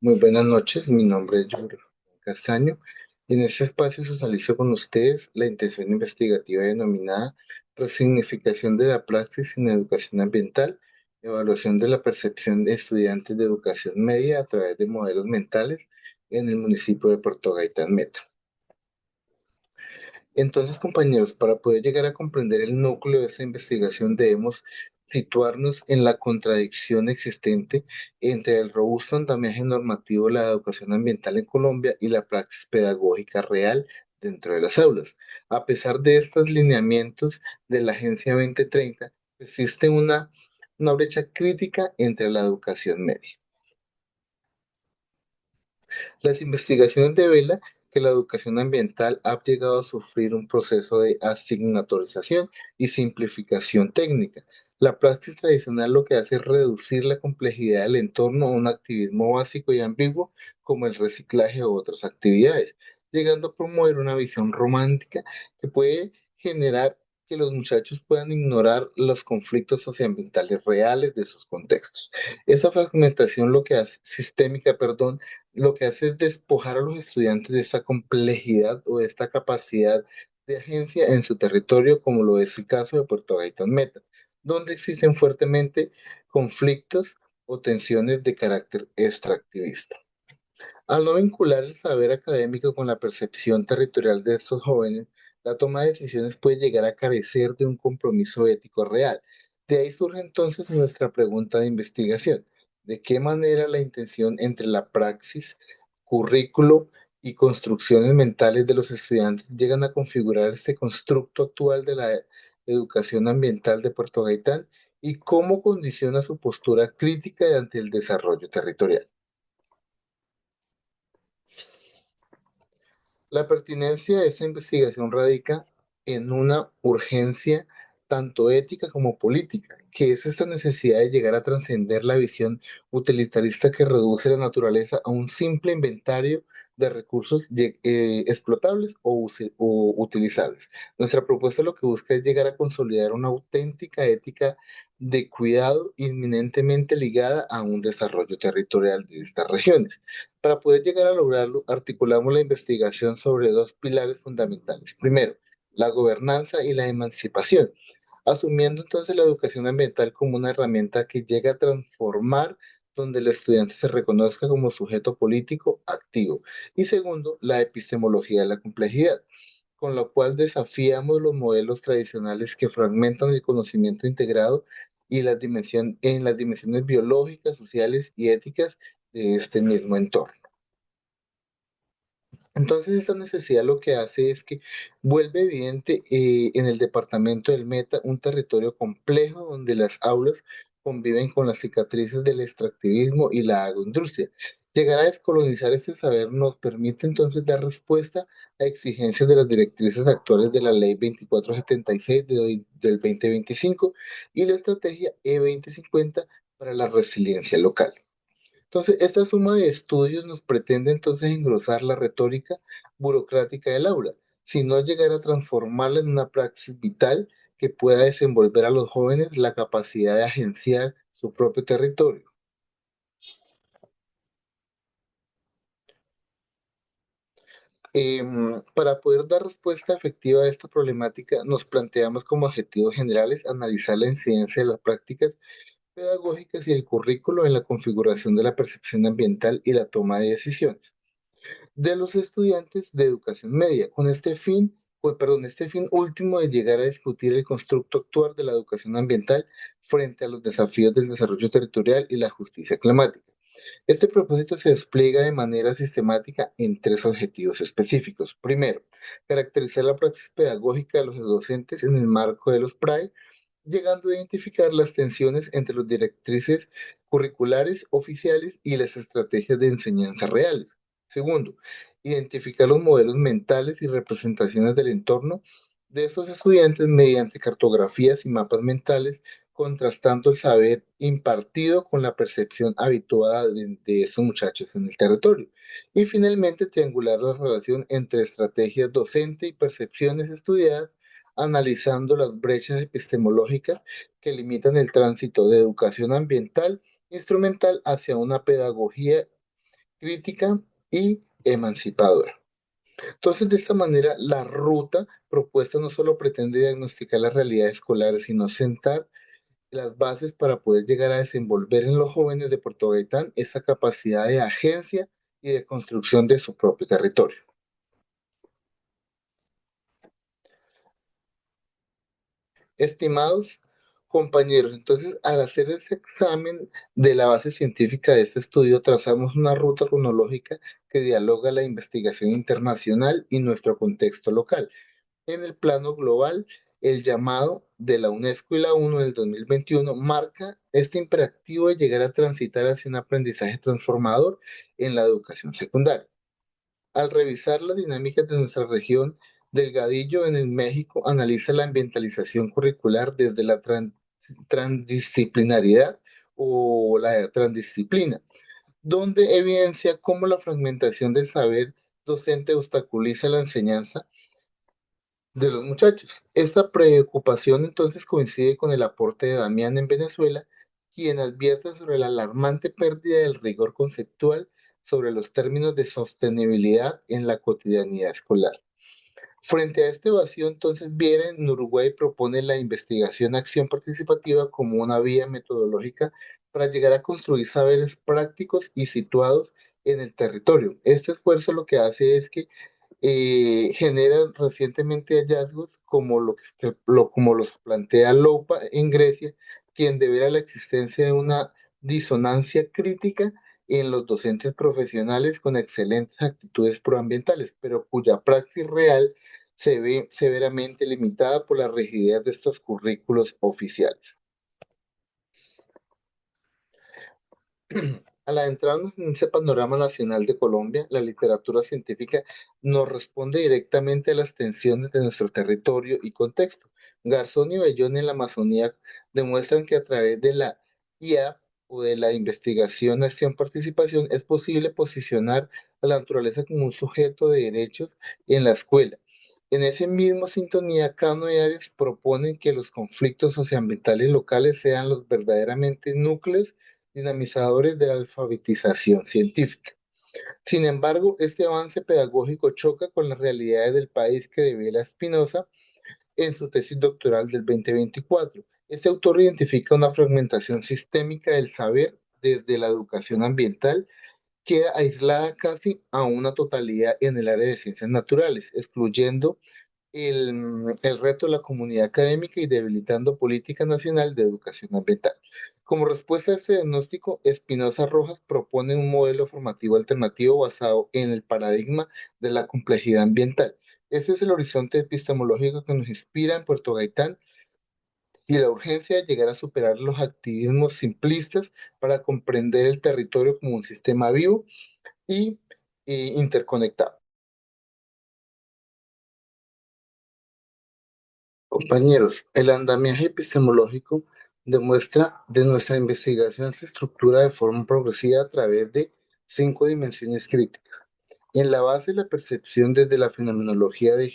Muy buenas noches, mi nombre es Jorge Castaño. En este espacio socializo con ustedes la intención investigativa denominada Resignificación de la praxis en educación ambiental, evaluación de la percepción de estudiantes de educación media a través de modelos mentales en el municipio de Puerto Gaitán Meta. Entonces, compañeros, para poder llegar a comprender el núcleo de esta investigación debemos situarnos en la contradicción existente entre el robusto andamiaje normativo de la educación ambiental en Colombia y la praxis pedagógica real dentro de las aulas. A pesar de estos lineamientos de la Agencia 2030, existe una brecha crítica entre la educación media. Las investigaciones develan que la educación ambiental ha llegado a sufrir un proceso de asignatorización y simplificación técnica. La praxis tradicional lo que hace es reducir la complejidad del entorno a un activismo básico y ambiguo como el reciclaje o otras actividades, llegando a promover una visión romántica que puede generar que los muchachos puedan ignorar los conflictos socioambientales reales de sus contextos. Esa fragmentación lo que hace, sistémica, perdón, lo que hace es despojar a los estudiantes de esta complejidad o de esta capacidad de agencia en su territorio, como lo es el caso de Puerto Gaitán Meta, donde existen fuertemente conflictos o tensiones de carácter extractivista. Al no vincular el saber académico con la percepción territorial de estos jóvenes, la toma de decisiones puede llegar a carecer de un compromiso ético real. De ahí surge entonces nuestra pregunta de investigación. ¿De qué manera la intención entre la praxis, currículo y construcciones mentales de los estudiantes llegan a configurar este constructo actual de la educación ambiental de Puerto Gaitán y cómo condiciona su postura crítica ante el desarrollo territorial? La pertinencia de esta investigación radica en una urgencia tanto ética como política, que es esta necesidad de llegar a trascender la visión utilitarista que reduce la naturaleza a un simple inventario de recursos explotables o utilizables. Nuestra propuesta lo que busca es llegar a consolidar una auténtica ética de cuidado inminentemente ligada a un desarrollo territorial de estas regiones. Para poder llegar a lograrlo, articulamos la investigación sobre dos pilares fundamentales. Primero, la gobernanza y la emancipación, asumiendo entonces la educación ambiental como una herramienta que llega a transformar donde el estudiante se reconozca como sujeto político activo. Y segundo, la epistemología de la complejidad, con lo cual desafiamos los modelos tradicionales que fragmentan el conocimiento integrado y en las dimensiones biológicas, sociales y éticas de este mismo entorno. Entonces, esta necesidad lo que hace es que vuelve evidente en el departamento del Meta un territorio complejo donde las aulas conviven con las cicatrices del extractivismo y la agroindustria. Llegar a descolonizar este saber nos permite entonces dar respuesta a exigencias de las directrices actuales de la Ley 2476 del 2025 y la estrategia E2050 para la resiliencia local. Entonces, esta suma de estudios nos pretende entonces engrosar la retórica burocrática del aula, sino llegar a transformarla en una praxis vital que pueda desenvolver a los jóvenes la capacidad de agenciar su propio territorio. Para poder dar respuesta efectiva a esta problemática, nos planteamos como objetivos generales analizar la incidencia de las prácticas pedagógicas y el currículo en la configuración de la percepción ambiental y la toma de decisiones de los estudiantes de educación media, con este fin, este fin último de llegar a discutir el constructo actual de la educación ambiental frente a los desafíos del desarrollo territorial y la justicia climática. Este propósito se despliega de manera sistemática en tres objetivos específicos. Primero, caracterizar la praxis pedagógica de los docentes en el marco de los PRAE, llegando a identificar las tensiones entre las directrices curriculares oficiales y las estrategias de enseñanza reales. Segundo, identificar los modelos mentales y representaciones del entorno de esos estudiantes mediante cartografías y mapas mentales, contrastando el saber impartido con la percepción habituada de estos muchachos en el territorio. Y finalmente, triangular la relación entre estrategias docente y percepciones estudiadas, analizando las brechas epistemológicas que limitan el tránsito de educación ambiental instrumental hacia una pedagogía crítica y emancipadora. Entonces, de esta manera, la ruta propuesta no solo pretende diagnosticar la realidad escolar, sino sentar las bases para poder llegar a desenvolver en los jóvenes de Puerto Gaitán esa capacidad de agencia y de construcción de su propio territorio. Estimados compañeros, entonces al hacer ese examen de la base científica de este estudio, trazamos una ruta cronológica que dialoga la investigación internacional y nuestro contexto local. En el plano global, el llamado de la UNESCO y la ONU del 2021 marca este imperativo de llegar a transitar hacia un aprendizaje transformador en la educación secundaria. Al revisar las dinámicas de nuestra región, Delgadillo en el México analiza la ambientalización curricular desde la transdisciplinariedad o la transdisciplina, donde evidencia cómo la fragmentación del saber docente obstaculiza la enseñanza de los muchachos. Esta preocupación entonces coincide con el aporte de Damián en Venezuela, quien advierte sobre la alarmante pérdida del rigor conceptual sobre los términos de sostenibilidad en la cotidianidad escolar. Frente a este vacío, entonces, Viera en Uruguay propone la investigación-acción participativa como una vía metodológica para llegar a construir saberes prácticos y situados en el territorio. Este esfuerzo lo que hace es que generan recientemente hallazgos como, como los plantea Lopa en Grecia, quien devela la existencia de una disonancia crítica en los docentes profesionales con excelentes actitudes proambientales, pero cuya praxis real se ve severamente limitada por la rigidez de estos currículos oficiales. Al adentrarnos en ese panorama nacional de Colombia, la literatura científica nos responde directamente a las tensiones de nuestro territorio y contexto. Garzón y Bellón en la Amazonía demuestran que a través de la IA o de la investigación, acción, participación, es posible posicionar a la naturaleza como un sujeto de derechos en la escuela. En ese mismo sintonía, Cano y Arias proponen que los conflictos socioambientales locales sean los verdaderamente núcleos dinamizadores de la alfabetización científica. Sin embargo, este avance pedagógico choca con las realidades del país que devela Spinoza en su tesis doctoral del 2024. Este autor identifica una fragmentación sistémica del saber desde la educación ambiental, queda aislada casi a una totalidad en el área de ciencias naturales, excluyendo el reto de la comunidad académica y debilitando política nacional de educación ambiental. Como respuesta a este diagnóstico, Espinosa Rojas propone un modelo formativo alternativo basado en el paradigma de la complejidad ambiental. Ese es el horizonte epistemológico que nos inspira en Puerto Gaitán y la urgencia de llegar a superar los activismos simplistas para comprender el territorio como un sistema vivo y interconectado. Compañeros, el andamiaje epistemológico demuestra de nuestra investigación se estructura de forma progresiva a través de 5 dimensiones críticas. En la base, la percepción desde la fenomenología de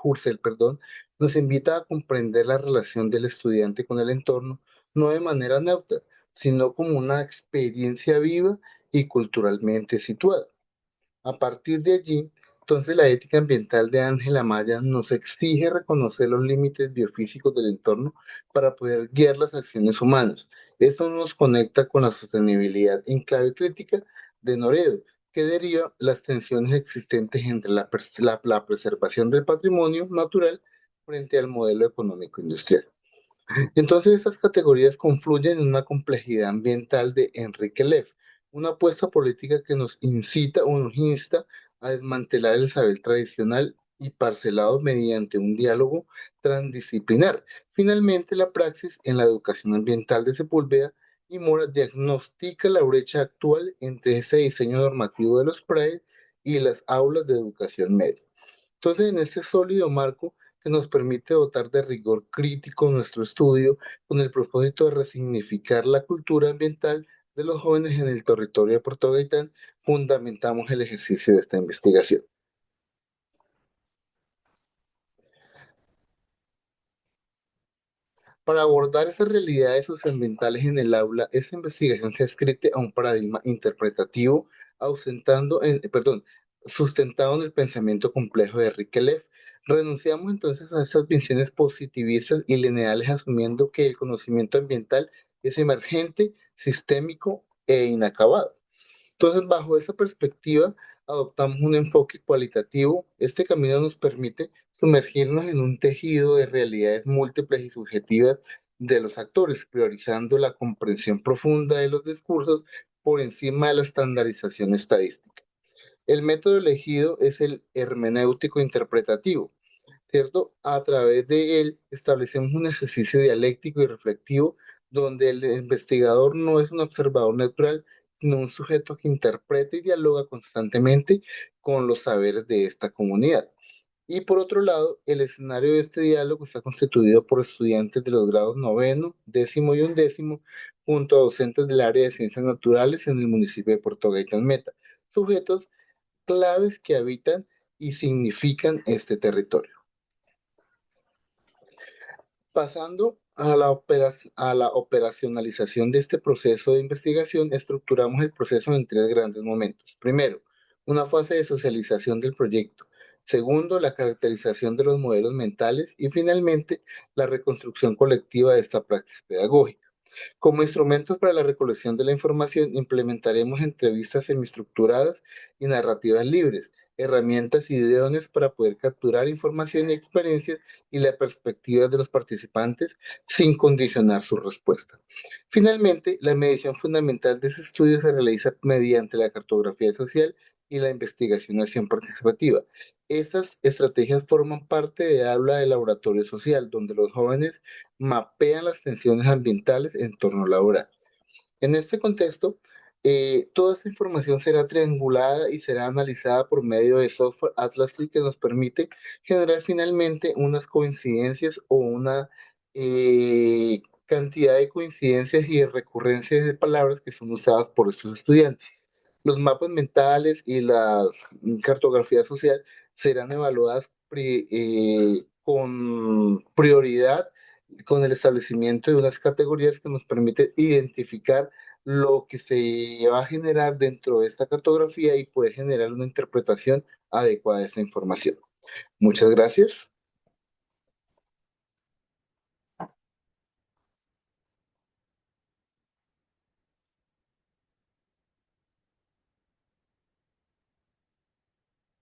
Husserl, perdón, nos invita a comprender la relación del estudiante con el entorno, no de manera neutra, sino como una experiencia viva y culturalmente situada. A partir de allí, entonces la ética ambiental de Ángela Maya nos exige reconocer los límites biofísicos del entorno para poder guiar las acciones humanas. Esto nos conecta con la sostenibilidad en clave crítica de Noredo, que deriva las tensiones existentes entre la preservación del patrimonio natural frente al modelo económico industrial. Entonces, estas categorías confluyen en una complejidad ambiental de Enrique Leff, una apuesta política que nos incita o nos insta a desmantelar el saber tradicional y parcelado mediante un diálogo transdisciplinar. Finalmente, la praxis en la educación ambiental de Sepúlveda y Mora diagnostica la brecha actual entre ese diseño normativo de los PRAE y las aulas de educación media. Entonces, en este sólido marco que nos permite dotar de rigor crítico nuestro estudio con el propósito de resignificar la cultura ambiental de los jóvenes en el territorio de Puerto Gaitán, fundamentamos el ejercicio de esta investigación. Para abordar esas realidades socioambientales en el aula, esta investigación se adscribe a un paradigma interpretativo, sustentado en el pensamiento complejo de Riquelef. Renunciamos entonces a esas visiones positivistas y lineales, asumiendo que el conocimiento ambiental es emergente, sistémico e inacabado. Entonces, bajo esa perspectiva, adoptamos un enfoque cualitativo. Este camino nos permite sumergirnos en un tejido de realidades múltiples y subjetivas de los actores, priorizando la comprensión profunda de los discursos por encima de la estandarización estadística. El método elegido es el hermenéutico interpretativo, ¿cierto? A través de él establecemos un ejercicio dialéctico y reflexivo donde el investigador no es un observador neutral, sino un sujeto que interpreta y dialoga constantemente con los saberes de esta comunidad. Y por otro lado, el escenario de este diálogo está constituido por estudiantes de los grados noveno, décimo y undécimo, junto a docentes del área de ciencias naturales en el municipio de Puerto Gaitán Meta, sujetos claves que habitan y significan este territorio. Pasando a la operacionalización de este proceso de investigación, estructuramos el proceso en tres grandes momentos. Primero, una fase de socialización del proyecto. Segundo, la caracterización de los modelos mentales. Y finalmente, la reconstrucción colectiva de esta praxis pedagógica. Como instrumentos para la recolección de la información, implementaremos entrevistas semiestructuradas y narrativas libres, herramientas idóneas para poder capturar información y experiencias y la perspectiva de los participantes sin condicionar su respuesta. Finalmente, la medición fundamental de ese estudio se realiza mediante la cartografía social y la investigación participativa. Estas estrategias forman parte de aula de laboratorio social, donde los jóvenes mapean las tensiones ambientales en torno laboral. En este contexto, toda esta información será triangulada y será analizada por medio de software Atlas Tree que nos permite generar finalmente unas coincidencias o una cantidad de coincidencias y de recurrencias de palabras que son usadas por estos estudiantes. Los mapas mentales y la cartografía social serán evaluadas con prioridad, con el establecimiento de unas categorías que nos permiten identificar lo que se va a generar dentro de esta cartografía y poder generar una interpretación adecuada de esta información. Muchas gracias.